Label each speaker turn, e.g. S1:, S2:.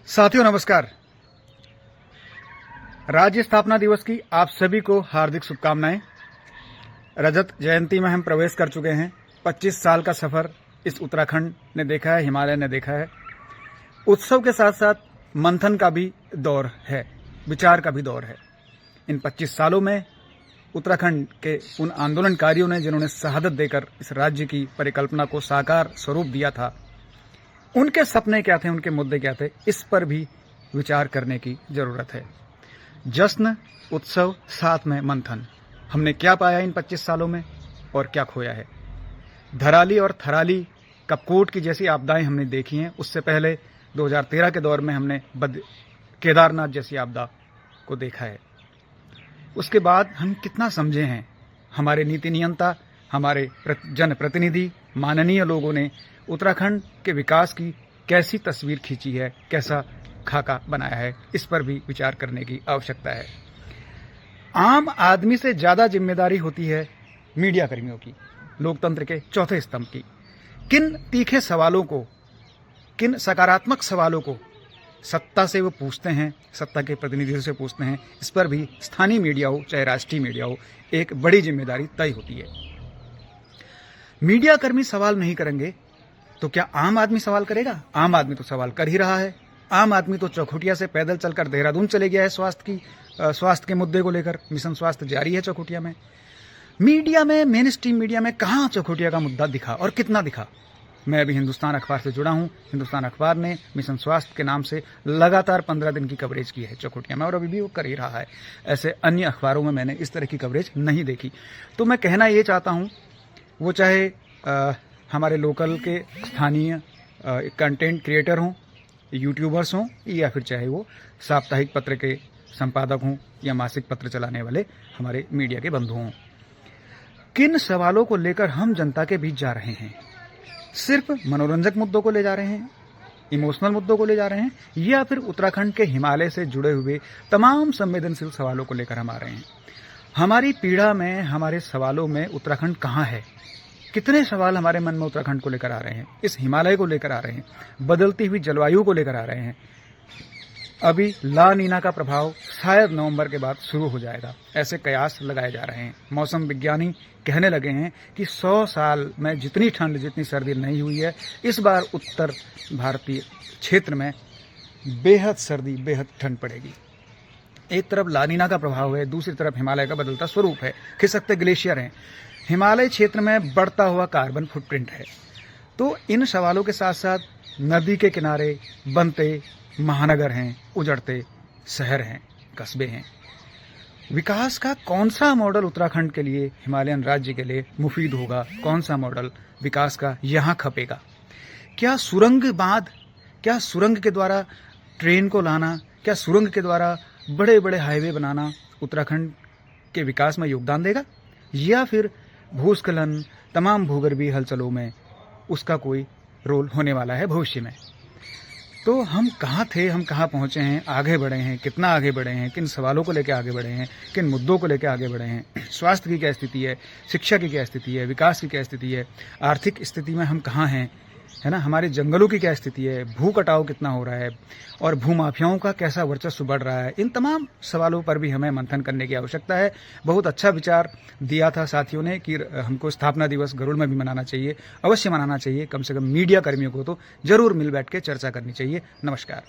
S1: साथियों नमस्कार। राज्य स्थापना दिवस की आप सभी को हार्दिक शुभकामनाएं। रजत जयंती में हम प्रवेश कर चुके हैं। 25 साल का सफर इस उत्तराखंड ने देखा है, हिमालय ने देखा है। उत्सव के साथ साथ मंथन का भी दौर है, विचार का भी दौर है। इन 25 सालों में उत्तराखंड के उन आंदोलनकारियों ने जिन्होंने शहादत देकर इस राज्य की परिकल्पना को साकार स्वरूप दिया था, उनके सपने क्या थे, उनके मुद्दे क्या थे, इस पर भी विचार करने की जरूरत है। जश्न, उत्सव, साथ में मंथन। हमने क्या पाया इन 25 सालों में और क्या खोया है। धराली और थराली, कपकोट की जैसी आपदाएं हमने देखी हैं। उससे पहले 2013 के दौर में हमने केदारनाथ जैसी आपदा को देखा है। उसके बाद हम कितना समझे हैं। हमारे नीति नियंता, हमारे जनप्रतिनिधि, माननीय लोगों ने उत्तराखंड के विकास की कैसी तस्वीर खींची है, कैसा खाका बनाया है, इस पर भी विचार करने की आवश्यकता है। आम आदमी से ज्यादा जिम्मेदारी होती है मीडिया कर्मियों की, लोकतंत्र के चौथे स्तंभ की। किन तीखे सवालों को, किन सकारात्मक सवालों को सत्ता से वो पूछते हैं, सत्ता के प्रतिनिधियों से पूछते हैं, इस पर भी स्थानीय मीडिया हो चाहे राष्ट्रीय मीडिया हो, एक बड़ी जिम्मेदारी तय होती है। मीडिया कर्मी सवाल नहीं करेंगे तो क्या आम आदमी सवाल करेगा? आम आदमी तो सवाल कर ही रहा है। आम आदमी तो चौखुटिया से पैदल चलकर देहरादून चले गया है स्वास्थ्य के मुद्दे को लेकर। मिशन स्वास्थ्य जारी है चौखुटिया में। मीडिया में, मेन स्ट्रीम मीडिया में कहां चौखुटिया का मुद्दा दिखा और कितना दिखा? मैं अभी हिंदुस्तान अखबार से जुड़ा हूं। हिंदुस्तान अखबार ने मिशन स्वास्थ्य के नाम से लगातार 15 दिन की कवरेज की है चौखुटिया में, और अभी भी वो कर ही रहा है। ऐसे अन्य अखबारों में मैंने इस तरह की कवरेज नहीं देखी। तो मैं कहना ये चाहता हूं, वो चाहे हमारे लोकल के स्थानीय कंटेंट क्रिएटर हों, यूट्यूबर्स हों, या फिर चाहे वो साप्ताहिक पत्र के संपादक हों या मासिक पत्र चलाने वाले हमारे मीडिया के बंधु हों, किन सवालों को लेकर हम जनता के बीच जा रहे हैं? सिर्फ मनोरंजक मुद्दों को ले जा रहे हैं, इमोशनल मुद्दों को ले जा रहे हैं, या फिर उत्तराखंड के हिमालय से जुड़े हुए तमाम संवेदनशील सवालों को लेकर हम आ रहे हैं? हमारी पीड़ा में, हमारे सवालों में उत्तराखंड कहाँ है? कितने सवाल हमारे मन में उत्तराखंड को लेकर आ रहे हैं, इस हिमालय को लेकर आ रहे हैं, बदलती हुई जलवायु को लेकर आ रहे हैं। अभी ला नीना का प्रभाव शायद नवंबर के बाद शुरू हो जाएगा, ऐसे कयास लगाए जा रहे हैं। मौसम विज्ञानी कहने लगे हैं कि 100 साल में जितनी ठंड, जितनी सर्दी नहीं हुई है, इस बार उत्तर भारतीय क्षेत्र में बेहद सर्दी, बेहद ठंड पड़ेगी। एक तरफ ला नीना का प्रभाव है, दूसरी तरफ हिमालय का बदलता स्वरूप है, खिसकते ग्लेशियर हैं, हिमालय क्षेत्र में बढ़ता हुआ कार्बन फुटप्रिंट है। तो इन सवालों के साथ साथ नदी के किनारे बनते महानगर हैं, उजड़ते शहर हैं, कस्बे हैं। विकास का कौन सा मॉडल उत्तराखंड के लिए, हिमालयन राज्य के लिए मुफीद होगा? कौन सा मॉडल विकास का यहां खपेगा? क्या सुरंग बांध, क्या सुरंग के द्वारा ट्रेन को लाना, क्या सुरंग के द्वारा बड़े बड़े हाईवे बनाना उत्तराखंड के विकास में योगदान देगा? या फिर भूस्खलन, तमाम भूगर्भीय हलचलों में उसका कोई रोल होने वाला है भविष्य में? तो हम कहाँ थे, हम कहाँ पहुंचे हैं, आगे बढ़े हैं, कितना आगे बढ़े हैं, किन सवालों को लेकर आगे बढ़े हैं, किन मुद्दों को लेकर आगे बढ़े हैं? स्वास्थ्य की क्या स्थिति है, शिक्षा की क्या स्थिति है, विकास की क्या स्थिति है, आर्थिक स्थिति में हम कहाँ हैं, है ना? हमारे जंगलों की क्या स्थिति है, भू कटाव कितना हो रहा है, और भूमाफियाओं का कैसा वर्चस्व बढ़ रहा है? इन तमाम सवालों पर भी हमें मंथन करने की आवश्यकता है। बहुत अच्छा विचार दिया था साथियों ने कि हमको स्थापना दिवस गरुड़ में भी मनाना चाहिए, अवश्य मनाना चाहिए। कम से कम मीडिया कर्मियों को तो जरूर मिल बैठ के चर्चा करनी चाहिए। नमस्कार।